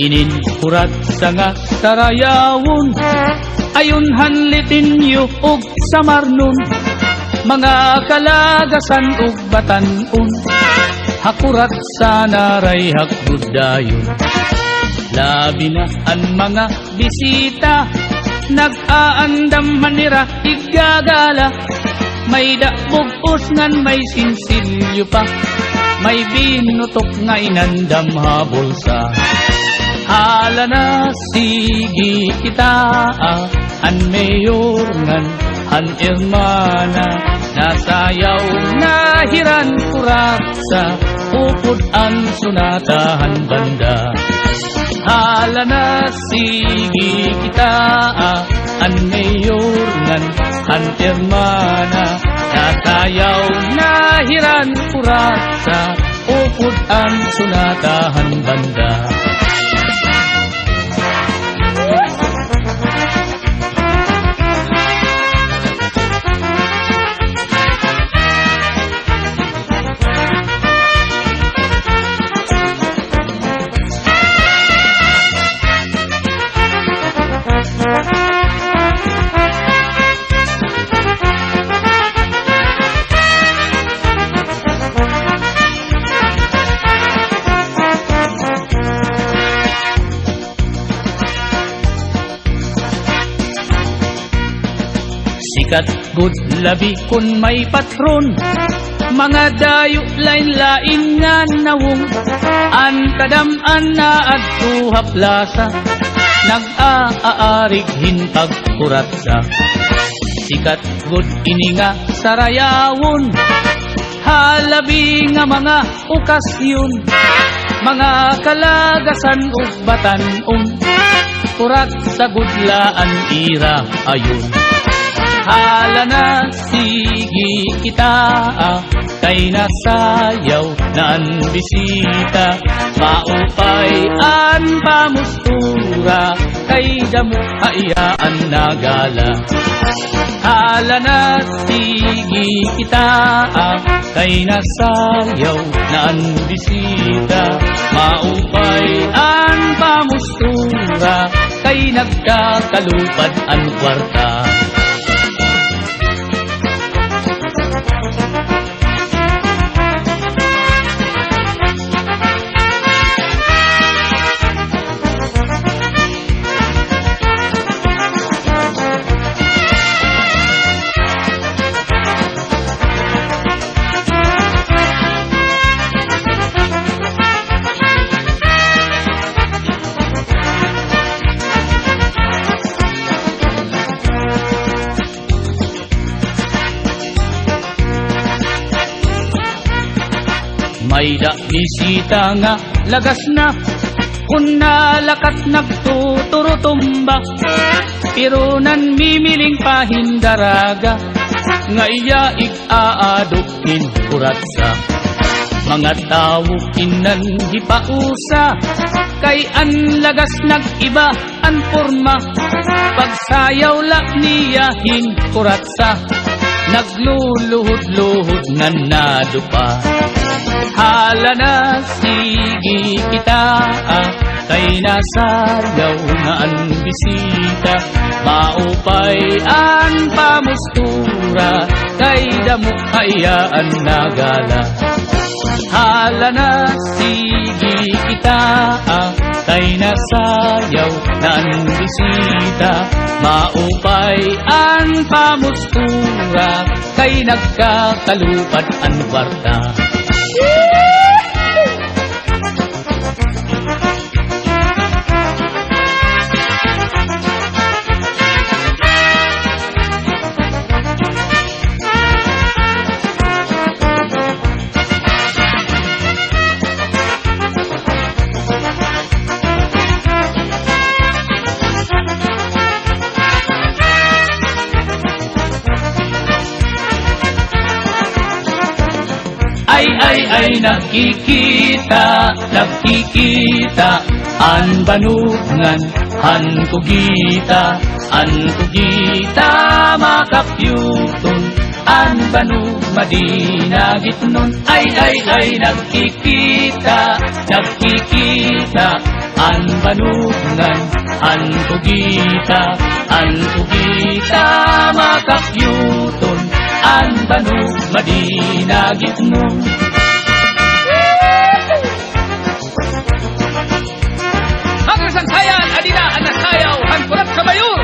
Ininkurat sa nga sarayawon, ayon hanlitin yu og samarnon, mga kalagasan ug batan-on, hakurat sa naray hakbudayon. Labi na ang mga bisita, nag-aandam manira igagala, may dabog ngan may sinsilyo pa, may binutok nga inandam habulsa. Hala na sige kita, an mayor ngan an irmana, nasayaw na hiran kurat sa upod an sunatahan banda. Hala na sige kita, an mayor ngan an irmana, nasayaw na hiran kurat sa upod an sunatahan banda. Sikat good labi kun may patron, mga dayo lain-lain nga nawong, an kadam-an na adto haplasa, nag-aarig hintag kuratsa. Sikat good ini nga sarayawon, halabi nga mga okasyon, mga kalagasan ug batan-on, kurat sa gudlaan ira ayon. Hala na sige kita, kay nasayaw na ang bisita, maupay an pamustura, kay damo hayaan nagala. Hala na sige kita, kay nasayaw na ang bisita, maupay an pamustura, kay nagkakalupad ang kwarta. May da bisita nga lagas na, kun nalakat nagtuturutumba, pero nan mimiling pahindaraga, nga iya ig-aadukin kuratsa. Mga tao kinan hipausa, kay an lagas nag-iba an porma, pagsayaw la niyahin kuratsa, nagluluhod-luhod nga nadupa. Hala na sige kita, kay nasayaw na ang bisita, maupay an pamustura, kay damo hayaan nagala. Hala na sige kita, kay nasayaw na ang bisita, maupay an pamustura, kay nagkakalupad ang kwarta. Ay nakikita, nakikita, an banungan, an kugita, makapyuton, an banu madinagit nun. Ay nakikita, nakikita, an banungan, an tugita makakyuton, an banug madinagit mo. Ang sayan, adina, anak sayaw, hanpurat kabayur.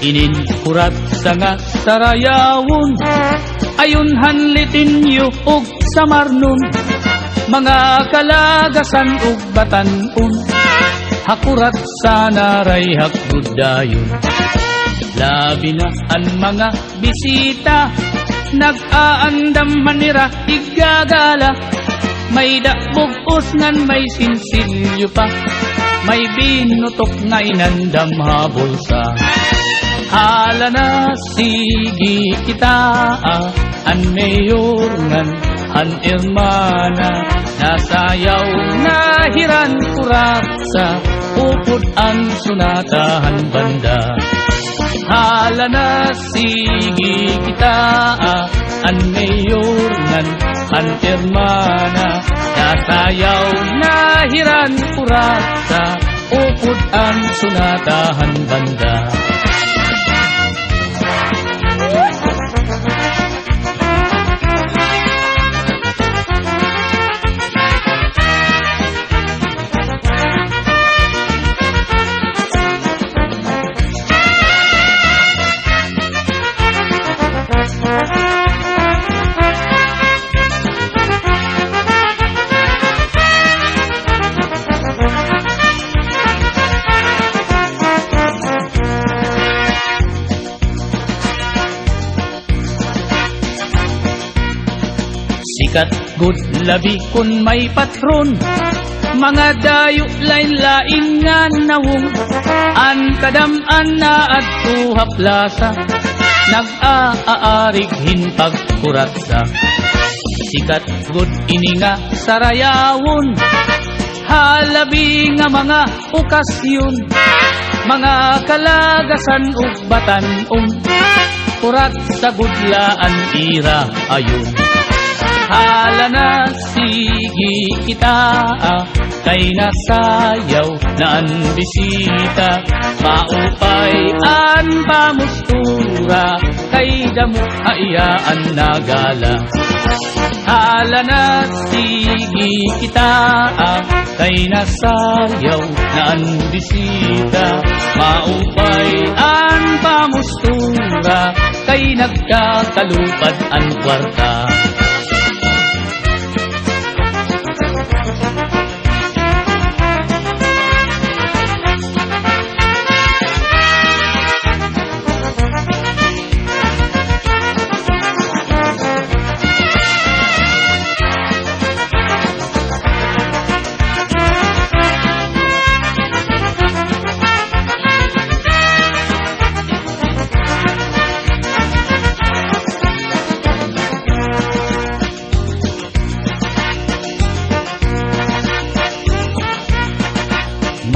Inin kurat sa nga sarayawon, ayon hanlitin yu og samarnon, mga kalagasan ug batanon, hakurat sa naray hakgudayon. Labi na ang mga bisita, nag-aandam manira igagala, may dabog ngan may sinsilyo pa, may binutok nga inandam habulsa. Hala na sige kita, an mayor ngan an irmana, nasayaw na hiran kurat sa upod ang sunatahan banda. Hala na sige kita, an mayor ngan an irmana, nasayaw na hiran kurat sa upod ang sunatahan banda. Sikat good labi kun may patron, mga dayo lain-lain nga nawong, an kadam-an na at tuhaplasa, nag-aarig hinpag kuratsa. Sikat good ini nga sarayawon, halabi nga mga okasyon, mga kalagasan ug batanon, kurat sa gudlaan ira ayon. Hala na sige kita, kay nasayaw na ang bisita, maupay an pamustura, kay damo hayaan nagala. Hala na sige kita, kay nasayaw na ang bisita, maupay an pamustura, kay nagkakalupad ang kwarta.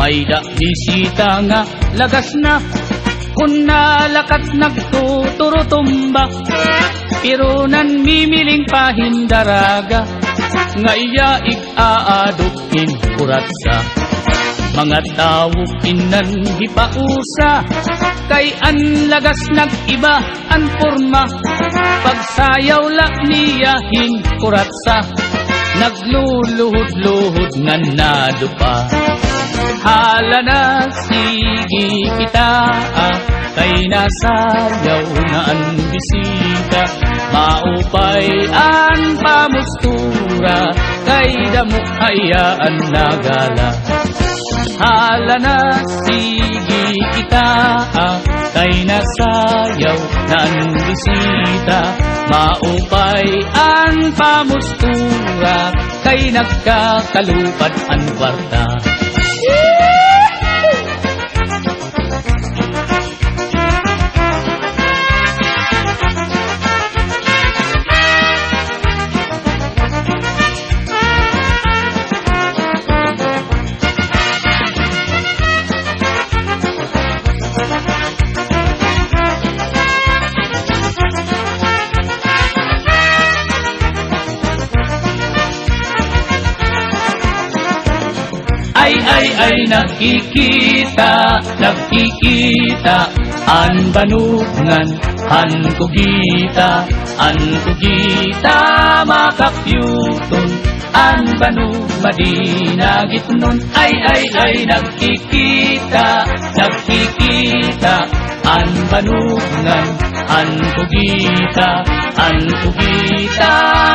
May da bisita nga lagas na, kun nalakat nagtuturutumba, pero nan mimiling pahindaraga, nga iya ig-aadukin kuratsa. Mga tao inan hipausa, kay an lagas nag-iba an porma, pagsayaw la niyahin kuratsa, nagluluhod-luhod nga nadupa. Hala na sige kita, kay nasayaw na ang bisita, maupay ang pamustura, kay damo hayaan nagala. Hala na sige kita, kay nasayaw na ang bisita, maupay ang pamustura, kay nagkakalupad ang kwarta. ay nakikita, an banungan, an kugita, makapyuton, an banu madinagit nun, ay nakikita, an banungan, an kugita,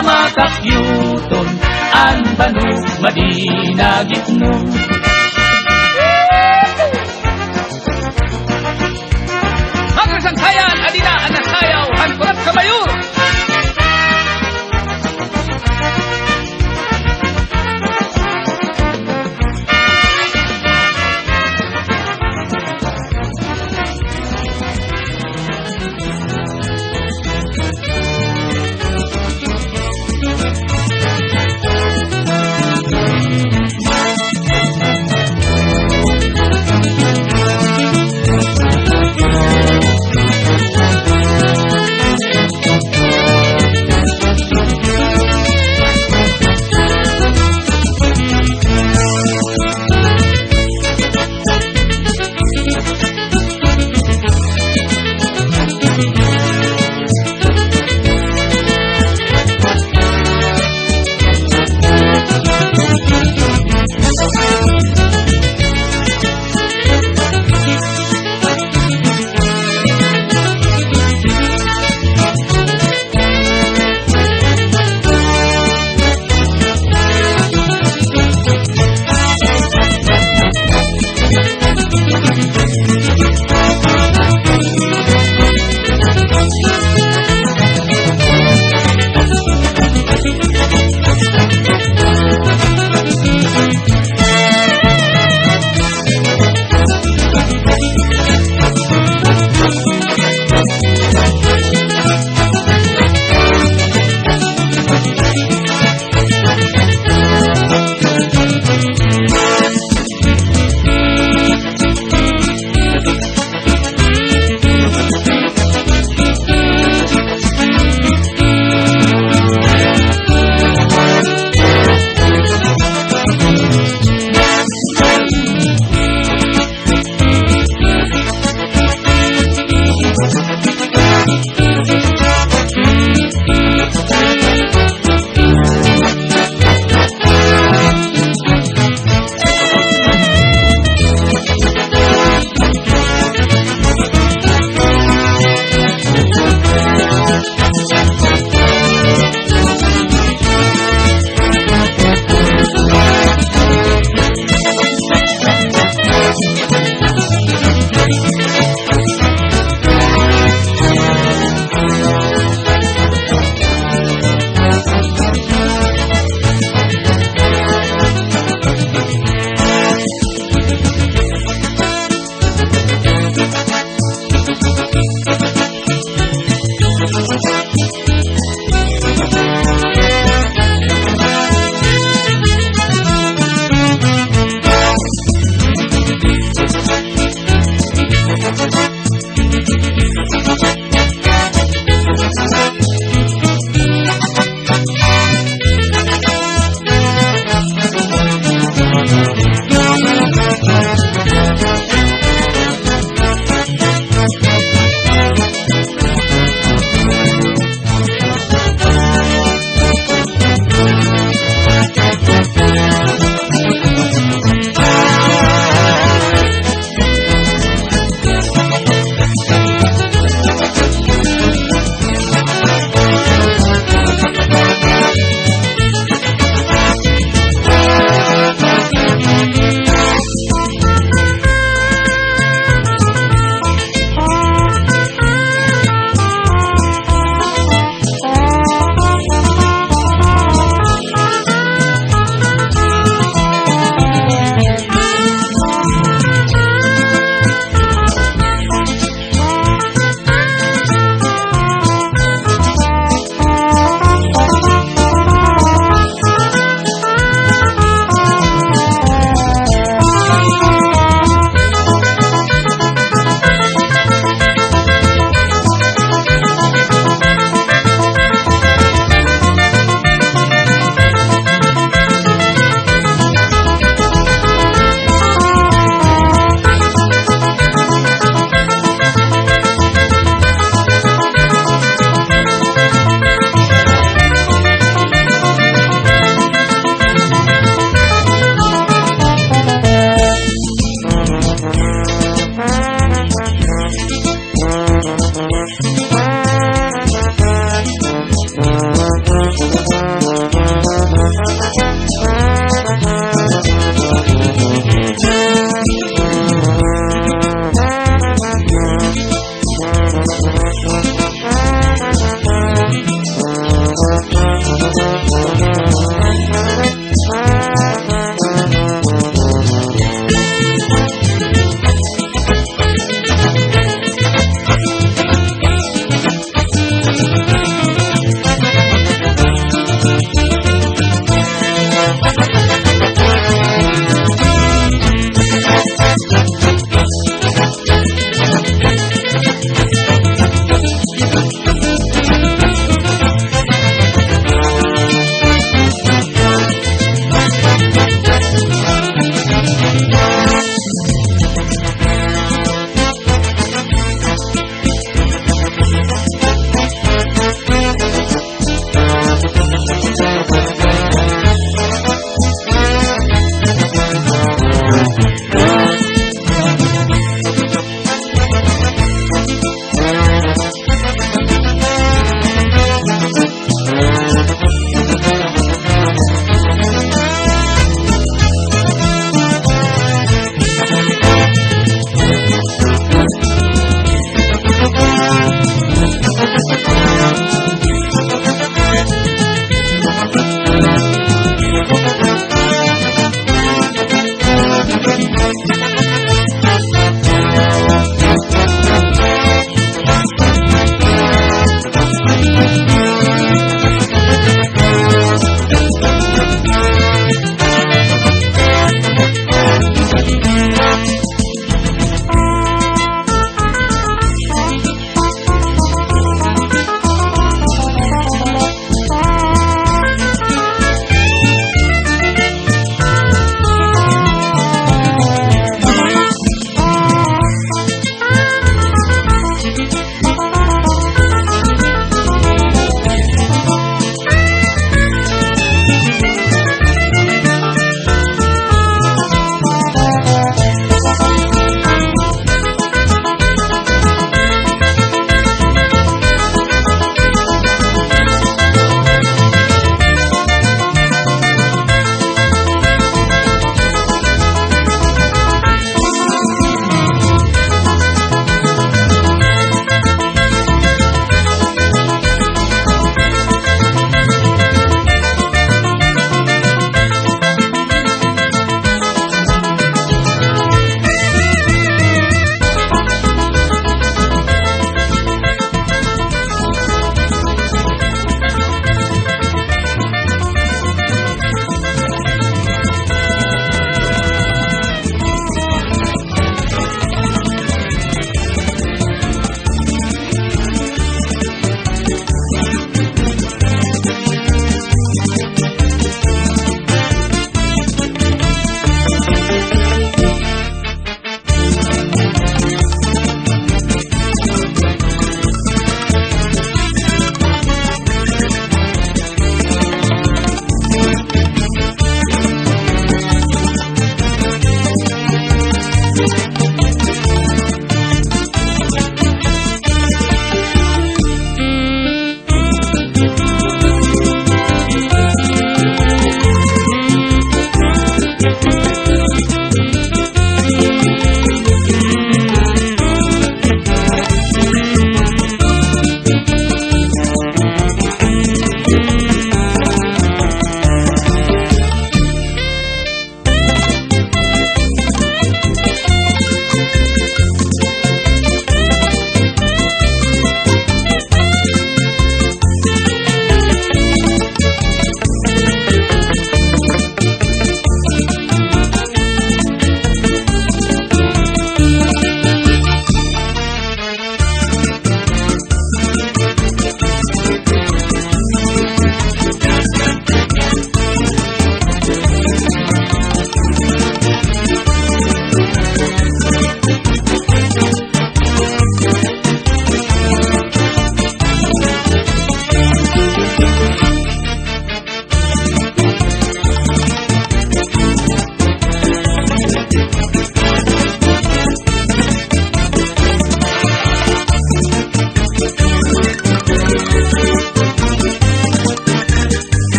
makapyuton, an banu madinagit nun.